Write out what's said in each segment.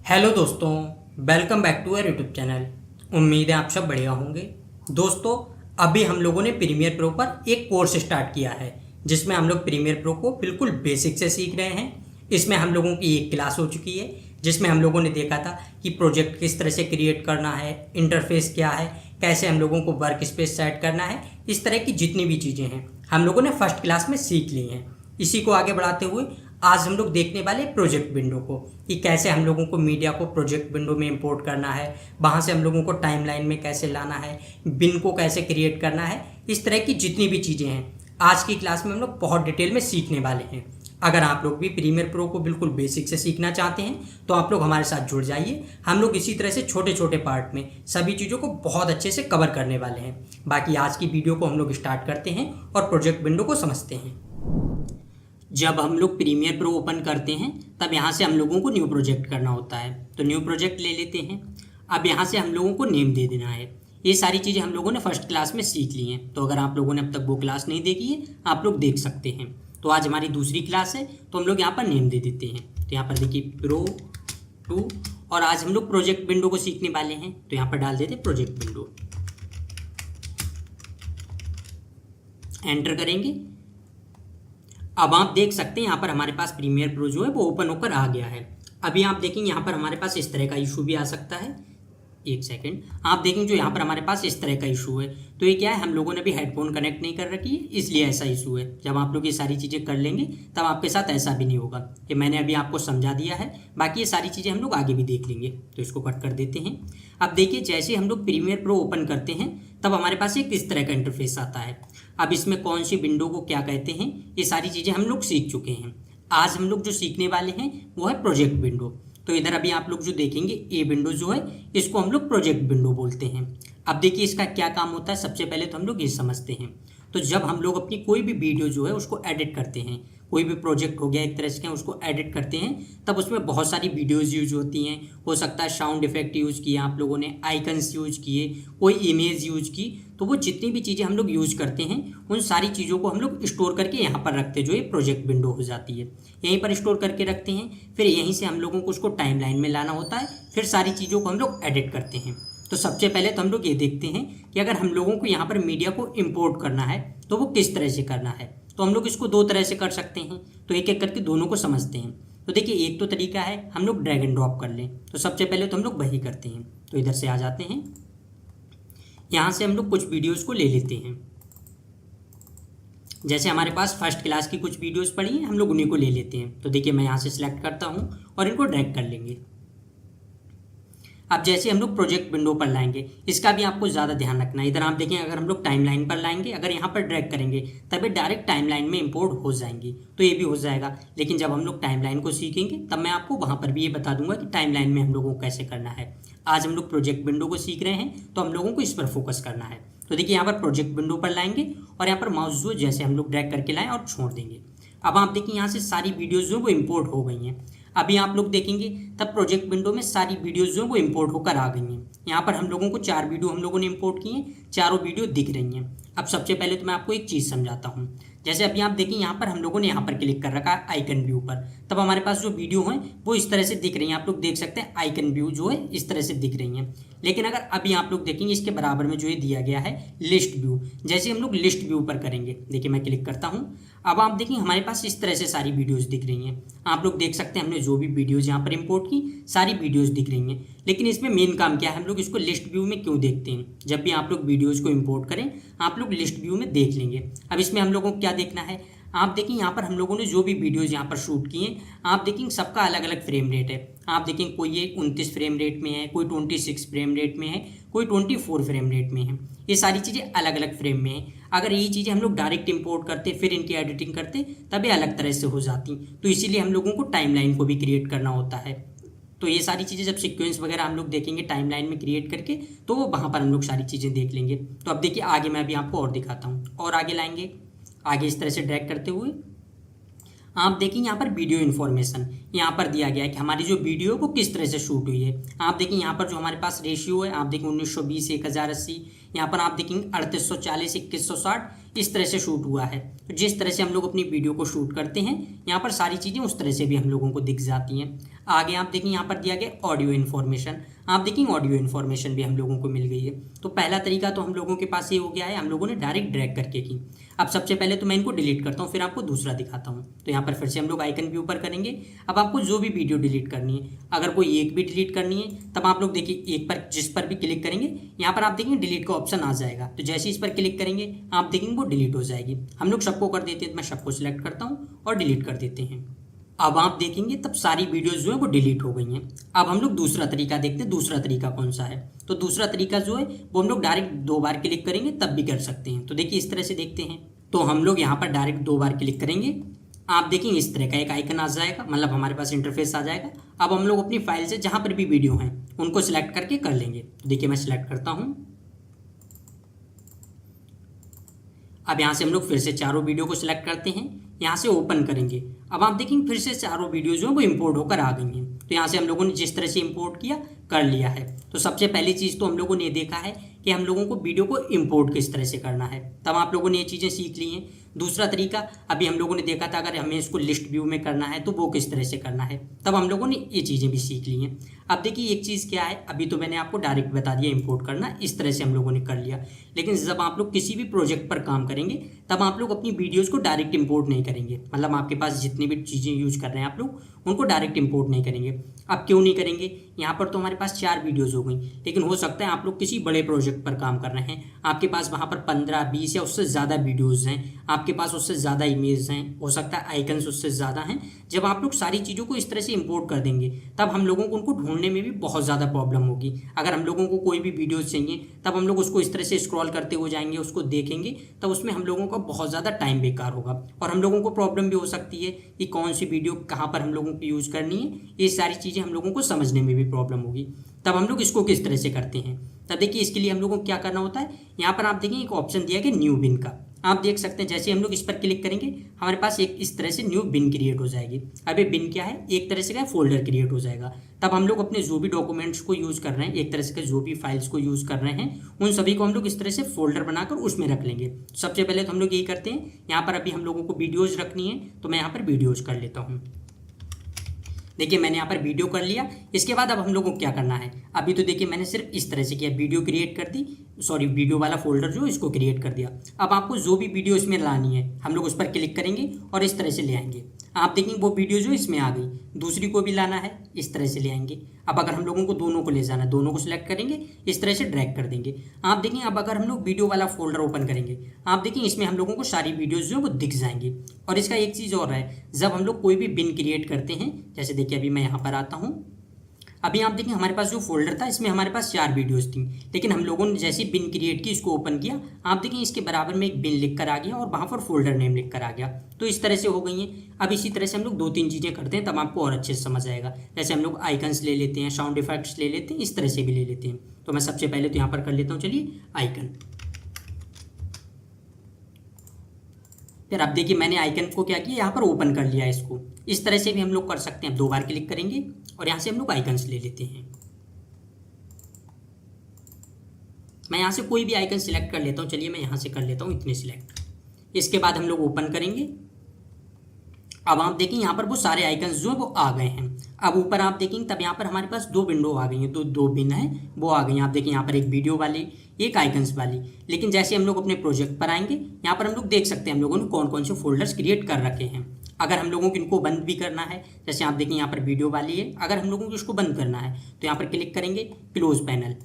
Hello दोस्तों, welcome back to our YouTube channel. उम्मीद है आप सब बढ़िया होंगे। दोस्तों, अभी हम लोगों ने प्रीमियर प्रो पर एक कोर्स स्टार्ट किया है जिसमें हम लोग प्रीमियर प्रो को बिल्कुल बेसिक से सीख रहे हैं। इसमें हम लोगों की एक क्लास हो चुकी है जिसमें हम लोगों ने देखा था कि प्रोजेक्ट किस तरह से क्रिएट करना है, इंटरफेस क्या है, कैसे हम लोगों को वर्क स्पेस सेट करना है। इस तरह की जितनी भी चीज़ें हैं हम लोगों ने फर्स्ट क्लास में सीख ली हैं। इसी को आगे बढ़ाते हुए आज हम लोग देखने वाले प्रोजेक्ट विंडो को, कि कैसे हम लोगों को मीडिया को प्रोजेक्ट विंडो में इंपोर्ट करना है, वहाँ से हम लोगों को टाइमलाइन में कैसे लाना है, बिन को कैसे क्रिएट करना है। इस तरह की जितनी भी चीज़ें हैं आज की क्लास में हम लोग बहुत डिटेल में सीखने वाले हैं। अगर आप लोग भी प्रीमियर प्रो को बिल्कुल बेसिक से सीखना चाहते हैं तो आप लोग हमारे साथ जुड़ जाइए। हम लोग इसी तरह से छोटे छोटे पार्ट में सभी चीज़ों को बहुत अच्छे से कवर करने वाले हैं। बाकी आज की वीडियो को हम लोग स्टार्ट करते हैं और प्रोजेक्ट विंडो को समझते हैं। जब हम लोग प्रीमियर प्रो ओपन करते हैं तब यहाँ से हम लोगों को न्यू प्रोजेक्ट करना होता है, तो न्यू प्रोजेक्ट ले लेते हैं। अब यहाँ से हम लोगों को नेम दे देना है। ये सारी चीज़ें हम लोगों ने फर्स्ट क्लास में सीख ली हैं, तो अगर आप लोगों ने अब तक वो क्लास नहीं देखी है आप लोग देख सकते हैं। तो आज हमारी दूसरी क्लास है तो हम लोग यहाँ पर नेम दे देते हैं। तो यहाँ पर देखिए प्रो 2, और आज हम लोग प्रोजेक्ट विंडो को सीखने वाले हैं, तो यहाँ पर डाल देते प्रोजेक्ट विंडो, एंटर करेंगे। अब आप देख सकते हैं यहाँ पर हमारे पास प्रीमियर प्रो जो है वो ओपन होकर आ गया है। अभी आप देखेंगे यहाँ पर हमारे पास इस तरह का इशू भी आ सकता है। एक सेकंड, आप देखेंगे जो यहाँ पर हमारे पास इस तरह का इशू है, तो ये क्या है, हम लोगों ने भी हेडफोन कनेक्ट नहीं कर रखी है इसलिए ऐसा इशू है। जब आप लोग ये सारी चीज़ें कर लेंगे तब आपके साथ ऐसा भी नहीं होगा। ये मैंने अभी आपको समझा दिया है, बाकी ये सारी चीज़ें हम लोग आगे भी देख लेंगे। तो इसको कट कर देते हैं। अब देखिए जैसे हम लोग प्रीमियर प्रो ओपन करते हैं तब हमारे पास एक इस तरह का इंटरफेस आता है। अब इसमें कौन सी विंडो को क्या कहते हैं ये सारी चीज़ें हम लोग सीख चुके हैं। आज हम लोग जो सीखने वाले हैं वो है प्रोजेक्ट विंडो। तो इधर अभी आप लोग जो देखेंगे ये विंडो जो है इसको हम लोग प्रोजेक्ट विंडो बोलते हैं। अब देखिए इसका क्या काम होता है, सबसे पहले तो हम लोग ये समझते हैं। तो जब हम लोग अपनी कोई भी वीडियो जो है उसको एडिट करते हैं, कोई भी प्रोजेक्ट हो गया एक तरह से उसको एडिट करते हैं, तब उसमें बहुत सारी वीडियोज़ यूज होती हैं। हो सकता है साउंड इफेक्ट यूज़ किए आप लोगों ने, आइकन्स यूज किए, कोई इमेज यूज की, तो वो जितनी भी चीज़ें हम लोग यूज़ करते हैं उन सारी चीज़ों को हम लोग स्टोर करके यहाँ पर रखते हैं, जो ये प्रोजेक्ट विंडो हो जाती है। यहीं पर स्टोर करके रखते हैं, फिर यहीं से हम लोगों को उसको टाइमलाइन में लाना होता है, फिर सारी चीज़ों को हम लोग एडिट करते हैं। तो सबसे पहले तो हम लोग ये देखते हैं कि अगर हम लोगों को यहाँ पर मीडिया को इम्पोर्ट करना है तो वो किस तरह से करना है। तो हम लोग इसको दो तरह से कर सकते हैं, तो एक एक करके दोनों को समझते हैं। तो देखिए एक तो तरीका है हम लोग ड्रैग एंड ड्रॉप कर लें, तो सबसे पहले तो हम लोग वही करते हैं। तो इधर से आ जाते हैं, यहाँ से हम लोग कुछ वीडियोज़ को ले लेते हैं। जैसे हमारे पास फर्स्ट क्लास की कुछ वीडियोस पड़ी हैं, हम लोग उन्हीं को ले लेते हैं। तो देखिए मैं यहाँ से सिलेक्ट करता हूँ और इनको ड्रैग कर लेंगे। अब जैसे हम लोग प्रोजेक्ट विंडो पर लाएंगे, इसका भी आपको ज़्यादा ध्यान रखना है। इधर आप देखें अगर हम लोग टाइमलाइन पर लाएंगे, अगर यहाँ पर ड्रैग करेंगे तभी डायरेक्ट टाइमलाइन में इंपोर्ट हो जाएंगी, तो ये भी हो जाएगा। लेकिन जब हम लोग टाइमलाइन को सीखेंगे तब मैं आपको वहाँ पर भी ये बता दूंगा कि टाइमलाइन में हम लोगों को कैसे करना है। आज हम लोग प्रोजेक्ट विंडो को सीख रहे हैं तो हम लोगों को इस पर फोकस करना है। तो देखिए यहाँ पर प्रोजेक्ट विंडो पर लाएंगे और यहाँ पर माउस जो जैसे हम लोग ड्रैग करके लाएं और छोड़ देंगे। अब आप देखिए यहाँ से सारी वीडियोज़ जो वो इम्पोर्ट हो गई हैं। अभी आप लोग देखेंगे तब प्रोजेक्ट विंडो में सारी वीडियोज़ जो वो इम्पोर्ट होकर आ गई हैं। यहाँ पर हम लोगों को 4 वीडियो हम लोगों ने इम्पोर्ट की हैं, चारों वीडियो दिख रही हैं। अब सबसे पहले तो मैं आपको एक चीज़ समझाता हूँ। जैसे अभी आप देखिए यहाँ पर हम लोगों ने यहाँ पर क्लिक कर रखा है आइकन व्यू पर, तब हमारे पास जो वीडियो हैं वो इस तरह से दिख रही हैं। आप लोग देख सकते हैं आइकन व्यू जो है इस तरह से दिख रही हैं। लेकिन अगर अभी आप लोग देखेंगे इसके बराबर में जो ये दिया गया है लिस्ट व्यू, जैसे हम लोग लिस्ट व्यू पर करेंगे, देखिए मैं क्लिक करता हूँ। अब आप देखेंगे हमारे पास इस तरह से सारी वीडियोज़ दिख रही हैं। आप लोग देख सकते हैं हमने जो भी वीडियोज़ यहाँ पर इंपोर्ट की सारी वीडियोज़ दिख रही हैं। लेकिन इसमें मेन काम क्या है, हम लोग इसको लिस्ट व्यू में क्यों देखते हैं। जब भी आप लोग वीडियोज़ को इंपोर्ट करें आप लोग लिस्ट व्यू में देख लेंगे। अब इसमें हम लोगों को क्या देखना है, आप देखिए यहाँ पर हम लोगों ने जो भी वीडियोज़ यहाँ पर शूट किए हैं, आप देखेंगे सबका अलग अलग फ्रेम रेट है। आप देखेंगे कोई ये 29 फ्रेम रेट में है, कोई 26 फ्रेम रेट में है, कोई 24 फ्रेम रेट में है। ये सारी चीज़ें अलग अलग फ्रेम में हैं। अगर ये चीज़ें हम लोग डायरेक्ट इंपोर्ट करते फिर इनकी एडिटिंग करते तब ये अलग तरह से हो जाती। तो इसीलिए हम लोगों को टाइमलाइन को भी क्रिएट करना होता है। तो ये सारी चीज़ें जब सीक्वेंस वगैरह हम लोग देखेंगे टाइमलाइन में क्रिएट करके, तो वहाँ पर हम लोग सारी चीज़ें देख लेंगे। तो अब देखिए आगे मैं भी आपको और दिखाता हूँ, और आगे लाएंगे। आगे इस तरह से ड्रैग करते हुए आप देखेंगे यहाँ पर वीडियो इन्फॉर्मेशन यहाँ पर दिया गया है कि हमारी जो वीडियो है वो किस तरह से शूट हुई है। आप देखिए यहाँ पर जो हमारे पास रेशियो है, आप देखिए 1920 1080, यहाँ पर आप देखेंगे 3840 2160 इस तरह से शूट हुआ है। तो जिस तरह से हम लोग अपनी वीडियो को शूट करते हैं यहाँ पर सारी चीज़ें उस तरह से भी हम लोगों को दिख जाती हैं। आगे आप देखेंगे यहाँ पर दिया गया ऑडियो इन्फॉर्मेशन, आप देखेंगे ऑडियो इन्फॉर्मेशन भी हम लोगों को मिल गई है। तो पहला तरीका तो हम लोगों के पास ये हो गया है, हम लोगों ने डायरेक्ट ड्रैग करके की। अब सबसे पहले तो मैं इनको डिलीट करता हूँ, फिर आपको दूसरा दिखाता हूँ। तो यहाँ पर फिर से हम लोग आइकन के ऊपर करेंगे। अब आपको जो भी वीडियो डिलीट करनी है, अगर कोई एक भी डिलीट करनी है तब आप लोग देखिए एक पर जिस पर भी क्लिक करेंगे यहाँ पर आप देखेंगे डिलीट का ऑप्शन आ जाएगा। तो जैसे इस पर क्लिक करेंगे आप देखेंगे वो डिलीट हो जाएगी। हम लोग सबको कर देते हैं, तो मैं सबको सिलेक्ट करता हूँ और डिलीट कर देते हैं। अब आप देखेंगे तब सारी वीडियोस जो है वो डिलीट हो गई हैं। अब हम लोग दूसरा तरीका देखते हैं, दूसरा तरीका कौन सा है। तो दूसरा तरीका जो है वो हम लोग डायरेक्ट 2 बार क्लिक करेंगे तब भी कर सकते हैं। तो देखिए इस तरह से देखते हैं। तो हम लोग यहाँ पर डायरेक्ट 2 बार क्लिक करेंगे, आप देखेंगे इस तरह का एक आइकन आ जाएगा, मतलब हमारे पास इंटरफेस आ जाएगा। अब हम लोग अपनी फाइल से जहाँ पर भी वीडियो हैं उनको सिलेक्ट करके कर लेंगे। तो देखिए मैं सिलेक्ट करता हूँ। अब यहाँ से हम लोग फिर से चारों वीडियो को सिलेक्ट करते हैं, यहाँ से ओपन करेंगे। अब आप देखेंगे फिर से चारों वीडियो जो है वो इंपोर्ट होकर आ गई हैं। तो यहाँ से हम लोगों ने जिस तरह से इंपोर्ट किया कर लिया है। तो सबसे पहली चीज़ तो हम लोगों ने देखा है कि हम लोगों को वीडियो को इंपोर्ट किस तरह से करना है, तब आप लोगों ने ये चीज़ें सीख ली हैं। दूसरा तरीका अभी हम लोगों ने देखा था, अगर हमें इसको लिस्ट व्यू में करना है तो वो किस तरह से करना है, तब हम लोगों ने ये चीज़ें भी सीख ली हैं। अब देखिए एक चीज़ क्या है, अभी तो मैंने आपको डायरेक्ट बता दिया इंपोर्ट करना, इस तरह से हम लोगों ने कर लिया। लेकिन जब आप लोग किसी भी प्रोजेक्ट पर काम करेंगे तब आप लोग अपनी वीडियोज़ को डायरेक्ट इंपोर्ट नहीं करेंगे, मतलब आपके पास जितनी भी चीज़ें यूज कर रहे हैं आप लोग उनको डायरेक्ट इंपोर्ट नहीं करेंगे। अब क्यों नहीं करेंगे, यहाँ पर तो हमारे पास 4 वीडियोज़ हो गई, लेकिन हो सकता है आप लोग किसी बड़े प्रोजेक्ट पर काम कर रहे हैं, आपके पास वहाँ पर 15, 20 या उससे ज़्यादा वीडियोज़ हैं, आपके पास उससे ज़्यादा इमेज हैं, हो सकता है आइकन्स उससे ज़्यादा हैं। जब आप लोग सारी चीज़ों को इस तरह से इंपोर्ट कर देंगे तब हम लोगों को उनको ढूंढने में भी बहुत ज़्यादा प्रॉब्लम होगी। अगर हम लोगों को कोई भी वीडियोज़ चाहिए तब हम लोग उसको इस तरह से स्क्रॉल करते हुए जाएंगे, उसको देखेंगे, तब उसमें हम लोगों का बहुत ज़्यादा टाइम बेकार होगा और हम लोगों को प्रॉब्लम भी हो सकती है कि कौन सी वीडियो कहाँ पर हम लोगों को यूज़ करनी है। ये सारी चीज़ें हम लोगों को समझने में भी प्रॉब्लम होगी। तब हम लोग इसको किस तरह से करते हैं, तब देखिए इसके लिए हम लोगों को क्या करना होता है। यहाँ पर आप देखेंगे एक ऑप्शन दिया गया न्यू बिन का, आप देख सकते हैं जैसे हम लोग इस पर क्लिक करेंगे हमारे पास एक इस तरह से न्यू बिन क्रिएट हो जाएगी। अब ये बिन क्या है, एक तरह से क्या फोल्डर क्रिएट हो जाएगा। तब हम लोग अपने जो भी डॉक्यूमेंट्स को यूज़ कर रहे हैं, एक तरह से जो भी फाइल्स को यूज़ कर रहे हैं, उन सभी को हम लोग इस तरह से फोल्डर बनाकर उसमें रख लेंगे। सबसे पहले तो हम लोग यही करते हैं, यहाँ पर अभी हम लोगों को वीडियोज़ रखनी है तो मैं यहाँ पर वीडियोज़ कर लेता हूँ। देखिए मैंने यहाँ पर वीडियो कर लिया। इसके बाद अब हम लोगों को क्या करना है, अभी तो देखिए मैंने सिर्फ इस तरह से किया, वीडियो क्रिएट कर दी, सॉरी वीडियो वाला फोल्डर जो इसको क्रिएट कर दिया। अब आपको जो भी वीडियो इसमें लानी है हम लोग उस पर क्लिक करेंगे और इस तरह से ले आएंगे। आप देखेंगे वो वीडियो जो इसमें आ गई, दूसरी को भी लाना है इस तरह से ले आएंगे। अब अगर हम लोगों को दोनों को ले जाना है, दोनों को सिलेक्ट करेंगे, इस तरह से ड्रैग कर देंगे। आप देखेंगे अब अगर हम लोग वीडियो वाला फोल्डर ओपन करेंगे, आप देखेंगे इसमें हम लोगों को सारी वीडियोज़ जो है वो दिख जाएंगी। और इसका एक चीज़ और है, जब हम लोग कोई भी बिन क्रिएट करते हैं, जैसे देखिए अभी मैं यहाँ पर आता हूँ, अभी आप देखें हमारे पास जो फोल्डर था इसमें हमारे पास 4 वीडियोस थी, लेकिन हम लोगों ने जैसे बिन क्रिएट की इसको ओपन किया, आप देखें इसके बराबर में एक बिन लिख कर आ गया और वहाँ पर फोल्डर नेम लिख कर आ गया। तो इस तरह से हो गई हैं। अब इसी तरह से हम लोग 2-3 चीज़ें करते हैं तब आपको और अच्छे से समझ आएगा। जैसे हम लोग आइकन्स ले लेते हैं, साउंड इफेक्ट्स ले लेते हैं, इस तरह से भी ले लेते हैं। तो मैं सबसे पहले तो यहाँ पर कर लेता हूँ, चलिए आइकन। फिर अब देखिए मैंने आइकन को क्या किया, यहाँ पर ओपन कर लिया इसको। इस तरह से भी हम लोग कर सकते हैं, 2 बार क्लिक करेंगे और यहाँ से हम लोग आइकन्स ले लेते हैं। मैं यहाँ से कोई भी आइकन सिलेक्ट कर लेता हूँ, चलिए मैं यहाँ से कर लेता हूँ इतने सिलेक्ट। इसके बाद हम लोग ओपन करेंगे। अब आप देखें यहाँ पर वो सारे आइकन्स जो है वो आ गए हैं। अब ऊपर आप देखेंगे तब यहाँ पर हमारे पास 2 विंडो आ गई हैं, दो बिन है वो आ गई हैं। आप देखें यहाँ पर एक वीडियो वाली, एक आइकन्स वाली। लेकिन जैसे हम लोग अपने प्रोजेक्ट पर आएंगे, यहाँ पर हम लोग देख सकते हैं हम लोगों ने कौन कौन से फोल्डर्स क्रिएट कर रखे हैं। अगर हम लोगों को इनको बंद भी करना है, जैसे आप देखें यहाँ पर वीडियो वाली है, अगर हम लोगों को इसको बंद करना है तो यहाँ पर क्लिक करेंगे, क्लोज पैनल।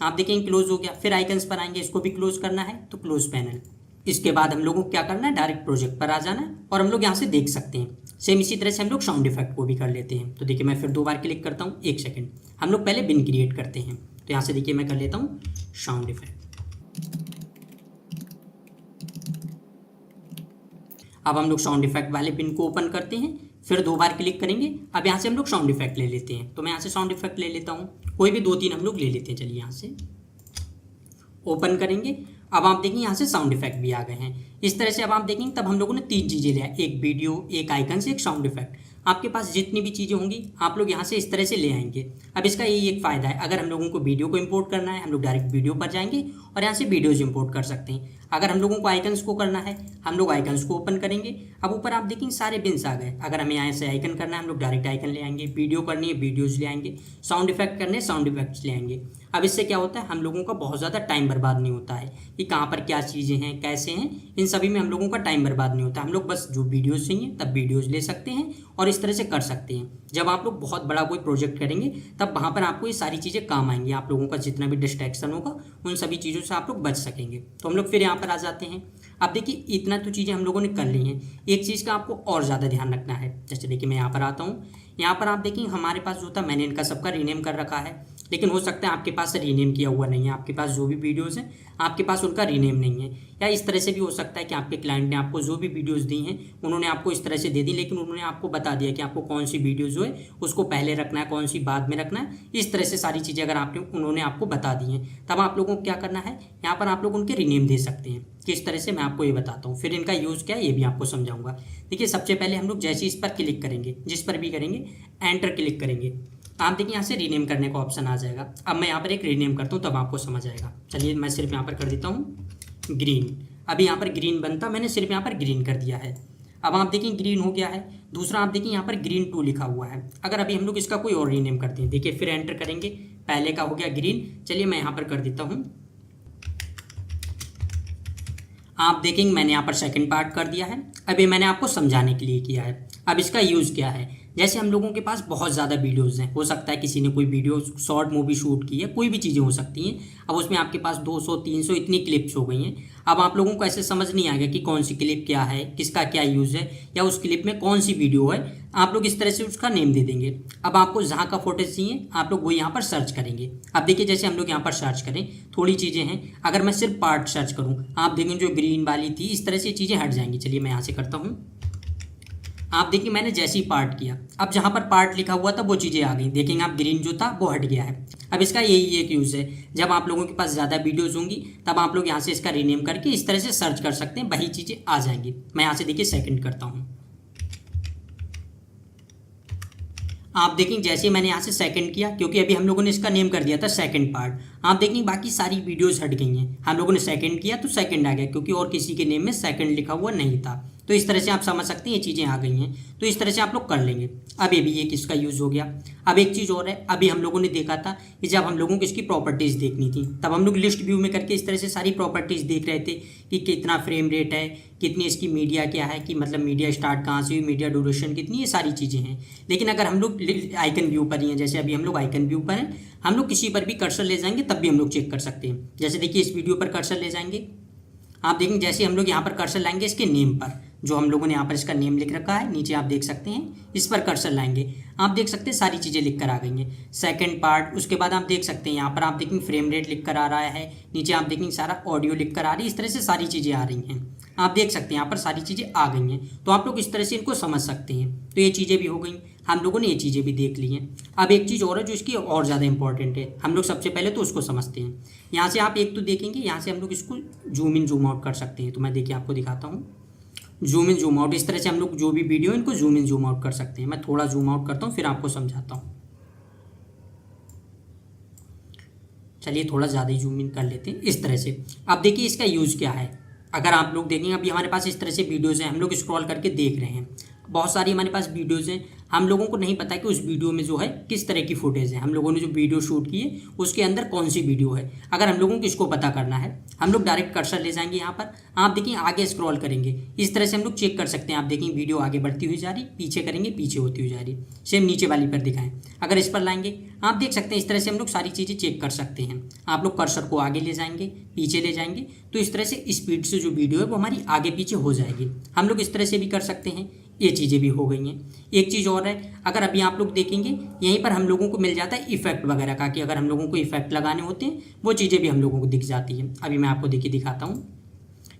आप देखेंगे क्लोज हो गया। फिर आइकन्स पर आएंगे, इसको भी क्लोज करना है तो क्लोज पैनल। इसके बाद हम लोगों को क्या करना है, डायरेक्ट प्रोजेक्ट पर आ जाना है और हम लोग यहाँ से देख सकते हैं। सेम इसी तरह से हम लोग साउंड इफेक्ट को भी कर लेते हैं। तो देखिए मैं फिर 2 बार क्लिक करता हूँ, 1 सेकेंड। हम लोग पहले बिन क्रिएट करते हैं, तो यहाँ से देखिए मैं कर लेता हूँ साउंड इफेक्ट। अब हम लोग साउंड इफेक्ट वाले पिन को ओपन करते हैं, फिर 2 बार क्लिक करेंगे। अब यहाँ से हम लोग साउंड इफेक्ट ले लेते हैं, तो मैं यहाँ से साउंड इफेक्ट ले लेता हूँ, कोई भी 2-3 हम लोग ले लेते हैं। चलिए यहाँ से ओपन करेंगे। अब आप देखेंगे यहाँ से साउंड इफेक्ट भी आ गए हैं। इस तरह से अब आप देखेंगे तब हम लोगों ने 3 चीज़ें लिया, एक वीडियो, एक आइकन से, एक साउंड इफेक्ट। आपके पास जितनी भी चीज़ें होंगी आप लोग यहाँ से इस तरह से ले आएंगे। अब इसका यही एक फ़ायदा है, अगर हम लोगों को वीडियो को इंपोर्ट करना है हम लोग डायरेक्ट वीडियो पर जाएंगे और यहाँ से वीडियोज़ इंपोर्ट कर सकते हैं। अगर हम लोगों को आइकन्स को करना है हम लोग आइकन्स को ओपन करेंगे। अब ऊपर आप देखेंगे सारे बिन्स आ गए। अगर हमें यहाँ से आइकन करना है हम लोग डायरेक्ट आइकन ले आएंगे, वीडियो करनी है वीडियोज़ ले आएंगे, साउंड इफेक्ट करने साउंड इफेक्ट्स ले आएंगे। अब इससे क्या होता है, हम लोगों का बहुत ज़्यादा टाइम बर्बाद नहीं होता है कि कहाँ पर क्या चीज़ें हैं कैसे हैं, इन सभी में हम लोगों का टाइम बर्बाद नहीं होता। हम लोग बस जो वीडियोज़ चाहिए तब वीडियोज़ ले सकते हैं और इस तरह से कर सकते हैं। जब आप लोग बहुत बड़ा कोई प्रोजेक्ट करेंगे तब वहाँ पर आपको ये सारी चीज़ें काम आएंगी। आप लोगों का जितना भी डिस्ट्रैक्शन होगा उन सभी चीज़ों से आप लोग बच सकेंगे। तो हम लोग फिर यहाँ पर आ जाते हैं। अब देखिए इतना तो चीज़ें हम लोगों ने कर ली हैं, एक चीज़ का आपको और ज़्यादा ध्यान रखना है। जैसे देखिए मैं यहाँ पर आता हूँ, यहाँ पर आप देखिए हमारे पास जो था मैंने इनका सबका रीनेम कर रखा है, लेकिन हो सकता है आपके पास रीनेम किया हुआ नहीं है। आपके पास जो भी वीडियोज़ हैं आपके पास उनका रीनेम नहीं है, या इस तरह से भी हो सकता है कि आपके क्लाइंट ने आपको जो भी वीडियोज़ दी हैं उन्होंने आपको इस तरह से दे दी, लेकिन उन्होंने आपको बता दिया कि आपको कौन सी वीडियो जो है उसको पहले रखना है, कौन सी बाद में रखना है। इस तरह से सारी चीज़ें अगर आपने उन्होंने आपको बता दी हैं तब आप लोगों को क्या करना है, यहाँ पर आप लोग उनके रीनेम दे सकते हैं। किस तरह से मैं आपको ये बताता हूँ, फिर इनका यूज़ क्या है ये भी आपको समझाऊंगा। देखिए सबसे पहले हम लोग जैसे इस पर क्लिक करेंगे, जिस पर भी करेंगे एंटर क्लिक करेंगे, आप देखिए यहाँ से रीनेम करने का ऑप्शन आ जाएगा। अब मैं यहाँ पर एक रीनेम करता हूँ तब आपको समझ आएगा। चलिए मैं सिर्फ यहाँ पर कर देता हूँ ग्रीन। अभी यहाँ पर ग्रीन बनता, मैंने सिर्फ यहाँ पर ग्रीन कर दिया है। अब आप देखिए ग्रीन हो गया है। दूसरा आप देखिए यहाँ पर ग्रीन 2 लिखा हुआ है। अगर अभी हम लोग इसका कोई और रीनेम करते हैं, देखिए फिर एंटर करेंगे, पहले का हो गया ग्रीन। चलिए मैं यहाँ पर कर देता हूँ, आप देखेंगे मैंने यहाँ पर सेकंड पार्ट कर दिया है। अभी मैंने आपको समझाने के लिए किया है। अब इसका यूज़ क्या है, जैसे हम लोगों के पास बहुत ज़्यादा वीडियोज़ हैं, हो सकता है किसी ने कोई वीडियो शॉर्ट मूवी शूट की है, कोई भी चीज़ें हो सकती हैं। अब उसमें आपके पास 200 300 इतनी क्लिप्स हो गई हैं। अब आप लोगों को ऐसे समझ नहीं आएगा कि कौन सी क्लिप क्या है, किसका क्या यूज़ है, या उस क्लिप में कौन सी वीडियो है। आप लोग इस तरह से उसका नेम दे देंगे। अब आपको जहाँ का फोटेज चाहिए आप लोग वो यहाँ पर सर्च करेंगे। अब देखिए जैसे हम लोग यहाँ पर सर्च करें, थोड़ी चीज़ें हैं, अगर मैं सिर्फ पार्ट सर्च करूँ आप देखेंगे जो ग्रीन वाली थी इस तरह से चीज़ें हट जाएंगी। चलिए मैं यहाँ से करता हूँ, आप देखिए मैंने जैसे ही पार्ट किया अब जहाँ पर पार्ट लिखा हुआ था वो चीज़ें आ गई। देखेंगे आप ग्रीन जो था वो हट गया है। अब इसका यही एक यूज़ है, जब आप लोगों के पास ज़्यादा वीडियोज़ होंगी तब आप लोग यहाँ से इसका रीनेम करके इस तरह से सर्च कर सकते हैं, वही चीज़ें आ जाएंगी। मैं यहाँ से देखिए सेकंड करता हूँ, आप देखेंगे जैसे मैंने यहाँ से सेकंड किया, क्योंकि अभी हम लोगों ने इसका नेम कर दिया था सेकंड पार्ट। आप देखेंगे बाकी सारी वीडियोस हट गई हैं। हम लोगों ने सेकंड किया तो सेकंड आ गया, क्योंकि और किसी के नेम में सेकंड लिखा हुआ नहीं था। तो इस तरह से आप समझ सकते हैं ये चीज़ें आ गई हैं। तो इस तरह से आप लोग कर लेंगे। अब ये भी एक इसका यूज़ हो गया। अब एक चीज़ और है, अभी हम लोगों ने देखा था कि जब हम लोगों को इसकी प्रॉपर्टीज़ देखनी थी तब हम लोग लिस्ट व्यू में करके इस तरह से सारी प्रॉपर्टीज़ देख रहे थे कि कितना फ्रेम रेट है, कितनी इसकी मीडिया क्या है, कि मतलब मीडिया स्टार्ट कहाँ से हुई, मीडिया ड्यूरेशन कितनी, ये सारी चीज़ें हैं। लेकिन अगर हम लोग आइकन व्यू पर ही हैं, जैसे अभी हम लोग आइकन व्यू पर हैं, हम लोग किसी पर भी कर्सर ले जाएंगे तब भी हम लोग चेक कर सकते हैं। जैसे देखिए इस वीडियो पर कर्सर ले जाएंगे, आप देखेंगे जैसे हम लोग यहाँ पर कर्सर लाएंगे इसके नेम पर, जो हम लोगों ने यहाँ पर इसका नेम लिख रखा है, नीचे आप देख सकते हैं, इस पर कर्सर लाएंगे आप देख सकते हैं सारी चीज़ें लिख कर आ गई हैं। सेकंड पार्ट, उसके बाद आप देख सकते हैं यहाँ पर आप देखेंगे फ्रेम रेट लिख कर आ रहा है, नीचे आप देखेंगे सारा ऑडियो लिख कर आ रही है। इस तरह से सारी चीज़ें आ रही हैं, आप देख सकते हैं यहाँ पर सारी चीज़ें आ गई हैं। तो आप लोग इस तरह से इनको समझ सकते हैं। तो ये चीज़ें भी हो गई, हम लोगों ने ये चीज़ें भी देख ली हैं। अब एक चीज़ और है जो इसकी और ज़्यादा इंपॉर्टेंट है, हम लोग सबसे पहले तो उसको समझते हैं। यहाँ से आप एक तो देखेंगे, यहाँ से हम लोग इसको जूम इन जूम आउट कर सकते हैं। तो मैं देखिए आपको दिखाता हूँ, जूम इन जूम आउट, इस तरह से हम लोग जो भी वीडियो इनको जूम इन जूम आउट कर सकते हैं। मैं थोड़ा जूम आउट करता हूँ फिर आपको समझाता हूँ। चलिए थोड़ा ज़्यादा ही जूम इन कर लेते हैं इस तरह से। अब देखिए इसका यूज़ क्या है। अगर आप लोग देखेंगे अभी हमारे पास इस तरह से वीडियोज़ हैं, हम लोग स्क्रॉल करके देख रहे हैं, बहुत सारी हमारे पास वीडियोज़ हैं। हम लोगों को नहीं पता कि उस वीडियो में जो है किस तरह की फुटेज है, हम लोगों ने जो वीडियो शूट की है उसके अंदर कौन सी वीडियो है। अगर हम लोगों को इसको पता करना है हम लोग डायरेक्ट कर्सर ले जाएंगे यहाँ पर, आप देखिए आगे स्क्रॉल करेंगे, इस तरह से हम लोग चेक कर सकते हैं। आप देखेंगे वीडियो आगे बढ़ती हुई जा रही, पीछे करेंगे पीछे होती हुई जा रही। सेम नीचे वाली पर दिखाएं, अगर इस पर लाएंगे आप देख सकते हैं इस तरह से हम लोग सारी चीज़ें चेक कर सकते हैं। आप लोग कर्सर को आगे ले जाएंगे पीछे ले जाएंगे तो इस तरह से स्पीड से जो वीडियो है वो हमारी आगे पीछे हो जाएगी। हम लोग इस तरह से भी कर सकते हैं। ये चीज़ें भी हो गई हैं। एक चीज़ और है, अगर अभी आप लोग देखेंगे यहीं पर हम लोगों को मिल जाता है इफेक्ट वगैरह का, कि अगर हम लोगों को इफेक्ट लगाने होते हैं वो चीज़ें भी हम लोगों को दिख जाती हैं। अभी मैं आपको देखिए दिखाता हूँ।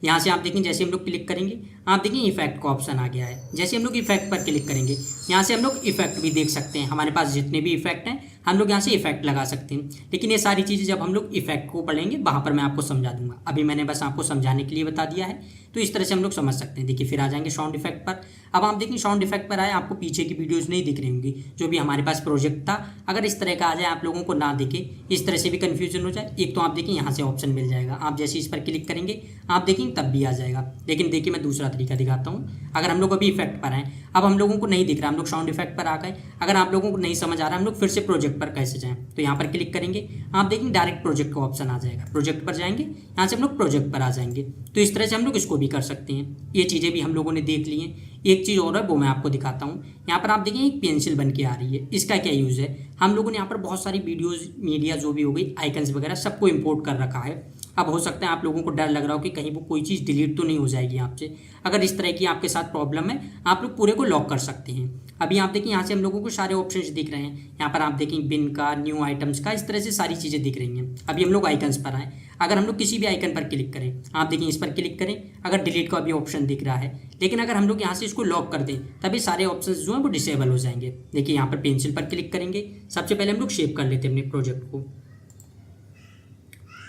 यहाँ से आप देखेंगे जैसे हम लोग क्लिक करेंगे आप देखेंगे इफेक्ट का ऑप्शन आ गया है। जैसे हम लोग इफेक्ट पर क्लिक करेंगे यहाँ से हम लोग इफेक्ट भी देख सकते हैं। हमारे पास जितने भी इफेक्ट हैं हम लोग यहाँ से इफेक्ट लगा सकते हैं। लेकिन ये सारी चीज़ें जब हम लोग इफेक्ट को पढ़ेंगे वहाँ पर मैं आपको समझा दूंगा। अभी मैंने बस आपको समझाने के लिए बता दिया है। तो इस तरह से हम लोग समझ सकते हैं। देखिए फिर आ जाएंगे साउंड इफेक्ट पर। अब आप देखिए साउंड इफेक्ट पर आए, आपको पीछे की वीडियोज़ नहीं दिख रही होंगी जो भी हमारे पास प्रोजेक्ट था। अगर इस तरह का आ जाए, आप लोगों को ना दिखे, इस तरह से भी कन्फ्यूजन हो जाए, एक तो आप देखिए यहाँ से ऑप्शन मिल जाएगा, आप जैसे इस पर क्लिक करेंगे आप देखेंगे तब भी आ जाएगा। लेकिन देखिए मैं दूसरा तरीका दिखाता हूँ। अगर हम लोग अभी इफेक्ट पर आए, अब हम लोगों को नहीं दिख रहा, हम लोग साउंड इफेक्ट पर आ गए। अगर आप लोगों को नहीं समझ आ रहा हम लोग फिर से प्रोजेक्ट पर कैसे जाएं, तो यहाँ पर क्लिक करेंगे, आप देखेंगे डायरेक्ट प्रोजेक्ट का ऑप्शन आ जाएगा। प्रोजेक्ट पर जाएंगे, यहाँ से हम लोग प्रोजेक्ट पर आ जाएंगे। तो इस तरह से हम लोग इसको भी कर सकते हैं। ये चीज़ें भी हम लोगों ने देख ली हैं। एक चीज़ और है वो मैं आपको दिखाता हूँ। यहाँ पर आप देखिए एक पेंसिल बन के आ रही है, इसका क्या यूज़ है। हम लोगों ने यहाँ पर बहुत सारी वीडियोज़, मीडिया जो भी हो गई, आइकन्स वगैरह सबको इम्पोर्ट कर रखा है। अब हो सकता है आप लोगों को डर लग रहा हो कि कहीं वो कोई चीज़ डिलीट तो नहीं हो जाएगी आपसे। अगर इस तरह की आपके साथ प्रॉब्लम है, आप लोग पूरे को लॉक कर सकते हैं। अभी आप देखिए यहाँ से हम लोगों को सारे ऑप्शंस दिख रहे हैं। यहाँ पर आप देखेंगे बिन का, न्यू आइटम्स का, इस तरह से सारी चीज़ें दिख रही हैं। अभी हम लोग आइकन्स पर आए, अगर हम लोग किसी भी आइकन पर क्लिक करें, आप देखिए इस पर क्लिक करें, अगर डिलीट का भी ऑप्शन दिख रहा है। लेकिन अगर हम लोग यहाँ से इसको लॉक कर दें तभी सारे ऑप्शन जो हैं वो डिसेबल हो जाएंगे। देखिए यहाँ पर पेंसिल पर क्लिक करेंगे, सबसे पहले हम लोग सेव कर लेते हैं अपने प्रोजेक्ट को।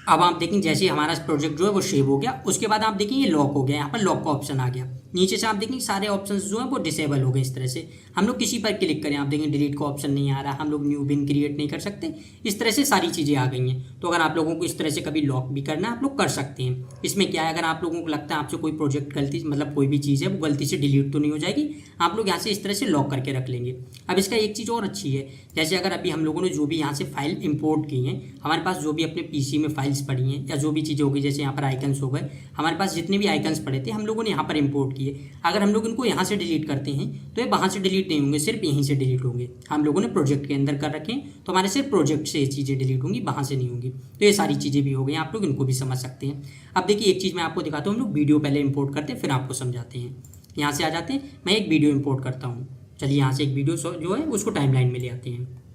अब आप देखेंगे जैसे हमारा प्रोजेक्ट जो है वो सेव हो गया, उसके बाद आप देखेंगे ये लॉक हो गया, यहाँ पर लॉक का ऑप्शन आ गया। नीचे से आप देखेंगे सारे ऑप्शंस जो हैं वो डिसेबल हो गए। इस तरह से हम लोग किसी पर क्लिक करें, आप देखेंगे डिलीट का ऑप्शन नहीं आ रहा, हम लोग न्यू बिन क्रिएट नहीं कर सकते। इस तरह से सारी चीज़ें आ गई हैं। तो अगर आप लोगों को इस तरह से कभी लॉक भी करना है, आप लोग कर सकते हैं। इसमें क्या है, अगर आप लोगों को लगता है आपसे कोई प्रोजेक्ट गलती, मतलब कोई भी चीज़ है वो गलती से डिलीट तो नहीं हो जाएगी, आप लोग यहाँ से इस तरह से लॉक करके रख लेंगे। अब इसका एक चीज़ और अच्छी है, जैसे अगर अभी हम लोगों ने जो भी यहाँ से फाइल इंपोर्ट की हैं, हमारे पास जो भी अपने पीसी में फाइल्स पड़ी हैं या जो भी चीज़ें हो गई, जैसे यहाँ पर आइकन्स हो गए, हमारे पास जितने भी आइकन्स पड़े थे हम लोगों ने यहाँ पर इंपोर्ट किए। अगर हम लोग इनको यहाँ से डिलीट करते हैं तो ये वहाँ से डिलीट नहीं होंगे, सिर्फ यहीं से डिलीट होंगे। हम लोगों ने प्रोजेक्ट के अंदर कर रखे हैं तो हमारे सिर्फ प्रोजेक्ट से ये चीज़ें डिलीट होंगी, वहाँ से नहीं होंगी। तो ये सारी चीज़ें भी हो गई, आप लोग इनको भी समझ सकते हैं। अब देखिए एक चीज़ मैं आपको दिखाता हूँ, हम लोग वीडियो पहले इंपोर्ट करते हैं फिर आपको समझाते हैं। यहाँ से आ जाते हैं, मैं एक वीडियो इंपोर्ट करता हूँ। चलिए यहाँ से एक वीडियो जो है उसको टाइमलाइन में ले आते हैं।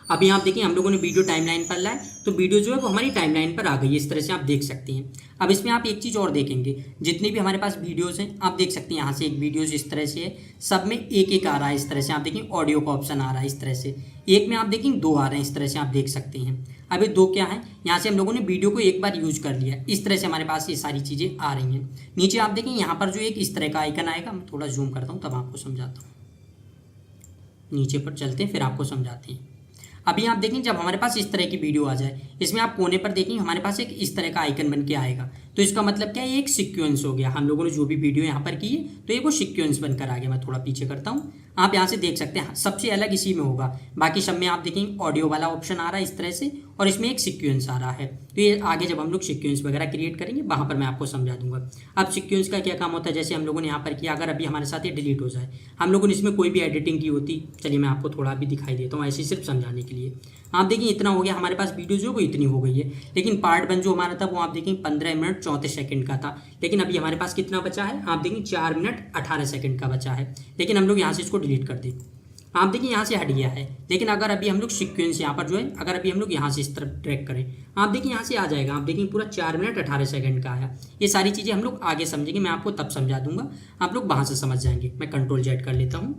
अभी आप देखिए हम लोगों ने वीडियो टाइमलाइन पर लाए तो वीडियो जो है वो हमारी टाइमलाइन पर आ गई, इस तरह से आप देख सकते हैं। अब इसमें आप एक चीज़ और देखेंगे, जितनी भी हमारे पास वीडियोस हैं आप देख सकते हैं, यहाँ से एक वीडियोस इस तरह से है, सब में एक एक आ रहा है। इस तरह से आप देखें ऑडियो का ऑप्शन आ रहा है, इस तरह से एक में आप देखेंगे दो आ रहे हैं, इस तरह से आप देख सकते हैं। अब ये दो क्या है, यहाँ से हम लोगों ने वीडियो को एक बार यूज कर लिया, इस तरह से हमारे पास ये सारी चीज़ें आ रही हैं। नीचे आप देखें यहाँ पर जो एक इस तरह का आइकन आएगा, मैं थोड़ा जूम करता हूँ तब आपको समझाता हूँ। नीचे पर चलते हैं फिर आपको समझाते हैं। अभी आप देखें जब हमारे पास इस तरह की वीडियो आ जाए, इसमें आप कोने पर देखेंगे हमारे पास एक इस तरह का आइकन बन के आएगा। तो इसका मतलब क्या है, ये एक सीक्वेंस हो गया। हम लोगों ने जो भी वीडियो यहाँ पर की है तो ये वो सीक्वेंस बनकर आ गया। मैं थोड़ा पीछे करता हूँ, आप यहाँ से देख सकते हैं सबसे अलग इसी में होगा। बाकी सब में आप देखेंगे ऑडियो वाला ऑप्शन आ रहा है इस तरह से, और इसमें एक सीक्वेंस आ रहा है। तो ये आगे जब हम लोग सीक्वेंस वगैरह क्रिएट करेंगे वहाँ पर मैं आपको समझा दूंगा। अब सीक्वेंस का क्या काम होता है, जैसे हम लोगों ने यहाँ पर किया, अगर अभी हमारे साथ ये डिलीट हो जाए, हम लोगों ने इसमें कोई भी एडिटिंग की होती, चलिए मैं आपको थोड़ा भी दिखाई देता हूँ ऐसे सिर्फ समझाने के लिए। आप देखिए इतना हो गया हमारे पास, वीडियो जो वो इतनी हो गई है। लेकिन पार्ट 1 जो हमारा था वो आप देखेंगे 15 मिनट 34 सेकंड का था, लेकिन अभी हमारे पास कितना बचा है, आप देखेंगे 4 मिनट 18 सेकंड का बचा है। लेकिन हम लोग यहाँ से इसको डिलीट कर दें, आप देखिए यहाँ से हट गया है। लेकिन अगर अभी हम लोग सीक्वेंस यहाँ पर जो है, अगर अभी हम लोग यहाँ से इस तरफ ट्रैक करें, आप देखिए यहाँ से आ जाएगा, आप देखिए पूरा 4 मिनट 18 सेकंड का आया। ये सारी चीज़ें हम लोग आगे समझेंगे, मैं आपको तब समझा दूंगा, आप लोग वहाँ से समझ जाएंगे। मैं Ctrl+Z कर लेता हूँ,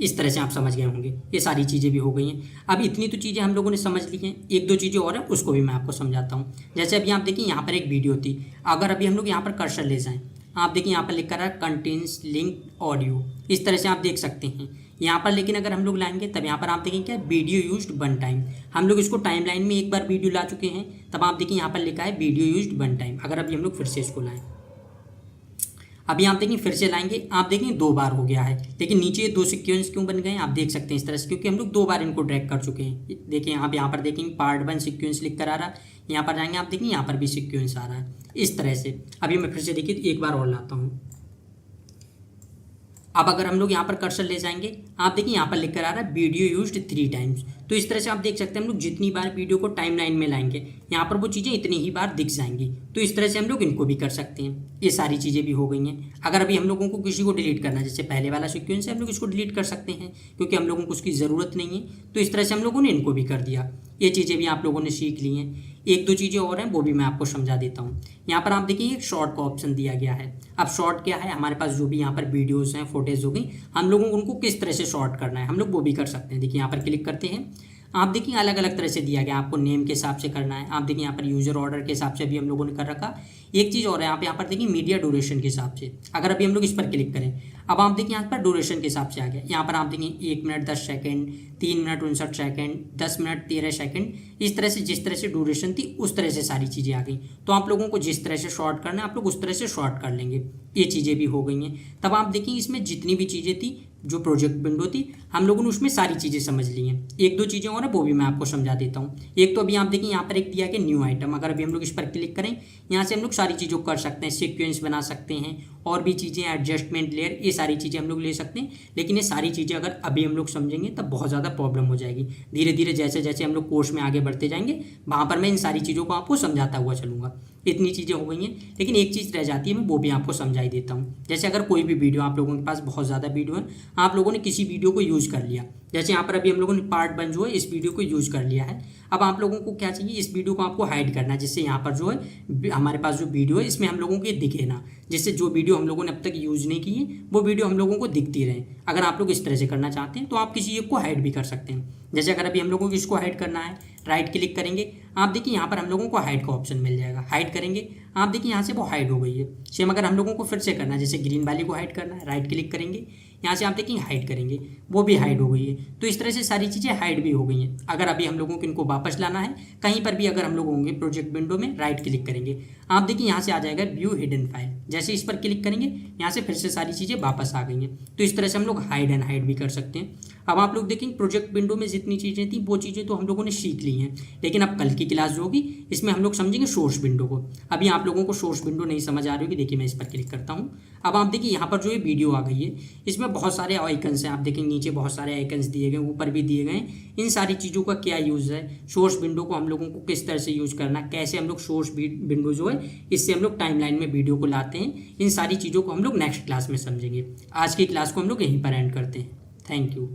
इस तरह से आप समझ गए होंगे। ये सारी चीज़ें भी हो गई हैं। अब इतनी तो चीज़ें हम लोगों ने समझ ली हैं, एक दो चीज़ें और हैं उसको भी मैं आपको समझाता हूँ। जैसे अभी आप देखिए यहाँ पर एक वीडियो थी, अगर अभी हम लोग यहाँ पर कर्सर ले जाएँ, आप देखिए यहाँ पर लिखा रहा है कंटेन्स लिंक ऑडियो, इस तरह से आप देख सकते हैं यहाँ पर। लेकिन अगर हम लोग लाएंगे तब यहाँ पर आप देखेंगे क्या, वीडियो यूज्ड 1 टाइम। हम लोग इसको टाइमलाइन में एक बार वीडियो ला चुके हैं, तब आप देखिए यहाँ पर लिखा है वीडियो यूज्ड 1 टाइम। अगर अभी हम लोग फिर से इसको लाएँ, अभी आप देखें फिर से लाएंगे, आप देखें 2 बार हो गया है। लेकिन नीचे 2 सीक्वेंस क्यों बन गए हैं आप देख सकते हैं इस तरह से, क्योंकि हम लोग 2 बार इनको ड्रैग कर चुके हैं। देखिए आप यहाँ पर देखेंगे पार्ट 1 सीक्वेंस लिख कर आ रहा है, यहाँ पर जाएंगे आप देखेंगे यहाँ पर भी सीक्वेंस आ रहा है इस तरह से। अभी मैं फिर से देखिए एक बार और लाता हूँ। अब अगर हम लोग यहाँ पर कर्सर ले जाएंगे, आप देखिए यहाँ पर लिख कर आ रहा है वीडियो यूज्ड 3 टाइम्स। तो इस तरह से आप देख सकते हैं हम लोग जितनी बार वीडियो को टाइमलाइन में लाएंगे यहाँ पर वो चीज़ें इतनी ही बार दिख जाएंगी। तो इस तरह से हम लोग इनको भी कर सकते हैं। ये सारी चीज़ें भी हो गई हैं। अगर अभी हम लोगों को किसी को डिलीट करना है, जैसे पहले वाला सीक्वेंस है, हम लोग इसको डिलीट कर सकते हैं क्योंकि हम लोगों को उसकी ज़रूरत नहीं है। तो इस तरह से हम लोगों ने इनको भी कर दिया। ये चीज़ें भी आप लोगों ने सीख ली हैं। एक दो चीज़ें और हैं वो भी मैं आपको समझा देता हूँ। यहाँ पर आप देखिए एक शॉर्ट का ऑप्शन दिया गया है। अब शॉर्ट क्या है, हमारे पास जो भी यहाँ पर वीडियोस हैं, फोटेज हो गई, हम लोगों को उनको किस तरह से शॉर्ट करना है हम लोग वो भी कर सकते हैं। देखिए यहाँ पर क्लिक करते हैं, आप देखिए अलग अलग तरह से दिया गया, आपको नेम के हिसाब से करना है। आप देखिए यहाँ पर यूजर ऑर्डर के हिसाब से भी हम लोगों ने कर रखा। एक चीज़ और है, आप यहाँ पर देखिए मीडिया ड्यूरेशन के हिसाब से, अगर अभी हम लोग इस पर क्लिक करें, अब आप देखिए यहाँ पर ड्यूरेशन के हिसाब से आ गया। यहाँ पर आप देखिए 1 minute 10 second, 3 minute 59 second, 10 minute 13 second, इस तरह से जिस तरह से ड्यूरेशन थी उस तरह से सारी चीज़ें आ गई। तो आप लोगों को जिस तरह से शॉर्ट करना है आप लोग उस तरह से शॉर्ट कर लेंगे। ये चीज़ें भी हो गई हैं। तब आप देखिए इसमें जितनी भी चीज़ें थी जो प्रोजेक्ट विंडो थी, हम लोगों ने उसमें सारी चीज़ें समझ ली हैं। एक दो चीज़ें और है वो भी मैं आपको समझा देता हूँ। एक तो अभी आप देखिए यहाँ पर एक दिया कि न्यू आइटम, अगर अभी हम लोग इस पर क्लिक करें, यहाँ से हम लोग सारी चीज़ों को कर सकते हैं, सीक्वेंस बना सकते हैं और भी चीज़ें, एडजस्टमेंट लेयर, ये सारी चीज़ें हम लोग ले सकते हैं। लेकिन ये सारी चीज़ें अगर अभी हम लोग समझेंगे तब बहुत ज़्यादा प्रॉब्लम हो जाएगी। धीरे धीरे जैसे जैसे हम लोग कोर्स में आगे बढ़ते जाएंगे वहाँ पर मैं इन सारी चीज़ों को आपको समझाता हुआ चलूँगा। इतनी चीज़ें हो गई हैं, लेकिन एक चीज़ रह जाती है, मैं वो भी आपको समझा ही देता हूँ। जैसे अगर कोई भी वीडियो, आप लोगों के पास बहुत ज़्यादा वीडियो है, आप लोगों ने किसी वीडियो को यूज़ कर लिया, जैसे यहाँ पर अभी हम लोगों ने पार्ट 1 जो है इस वीडियो को यूज़ कर लिया है। अब आप लोगों को क्या चाहिए, इस वीडियो को आपको हाइड करना है, जिससे यहाँ पर जो है हमारे पास जो वीडियो है इसमें हम लोगों को ये दिखे ना, जिससे जो वीडियो हम लोगों ने अब तक यूज़ नहीं की है वो वीडियो हम लोगों को दिखती रहे। अगर आप लोग इस तरह से करना चाहते हैं तो आप किसी एक को हाइड भी कर सकते हैं। जैसे अगर अभी हम लोगों को इसको हाइड करना है, राइट क्लिक करेंगे, आप देखिए यहाँ पर हम लोगों को हाइड का ऑप्शन मिल जाएगा। हाइड करेंगे, आप देखिए यहाँ से वो हाइड हो गई है। सेम अगर हम लोगों को फिर से करना है, जैसे ग्रीन वाली को हाइड करना है, राइट क्लिक करेंगे, यहाँ से आप देखिए हाइड करेंगे, वो भी हाइड हो गई है। तो इस तरह से सारी चीज़ें हाइड भी हो गई हैं। अगर अभी हम लोगों को इनको वापस लाना है, कहीं पर भी अगर हम लोग होंगे प्रोजेक्ट विंडो में, राइट क्लिक करेंगे, आप देखिए यहाँ से आ जाएगा व्यू हिडन फाइल। जैसे इस पर क्लिक करेंगे, यहाँ से फिर से सारी चीज़ें वापस आ गई हैं। तो इस तरह से हम लोग हाइड एंड हाइड भी कर सकते हैं। अब आप लोग देखेंगे प्रोजेक्ट विंडो में जितनी चीज़ें थी वो चीज़ें तो हम लोगों ने सीख ली हैं, लेकिन अब कल की क्लास जो होगी इसमें हम लोग समझेंगे सोर्स विंडो को। अभी आप लोगों को सोर्स विंडो नहीं समझ आ रही होगी, देखिए मैं इस पर क्लिक करता हूँ। अब आप देखिए यहाँ पर जो ये वीडियो आ गई है इसमें बहुत सारे आइकन्स हैं, आप देखेंगे नीचे बहुत सारे आइकन्स दिए गए, ऊपर भी दिए गए। इन सारी चीज़ों का क्या यूज़ है, सोर्स विंडो को हम लोगों को किस तरह से यूज़ करना, कैसे हम लोग सोर्स विंडो जो है इससे हम लोग टाइमलाइन में वीडियो को लाते हैं, इन सारी चीज़ों को हम लोग नेक्स्ट क्लास में समझेंगे। आज की क्लास को हम लोग यहीं पर एंड करते हैं। Thank you.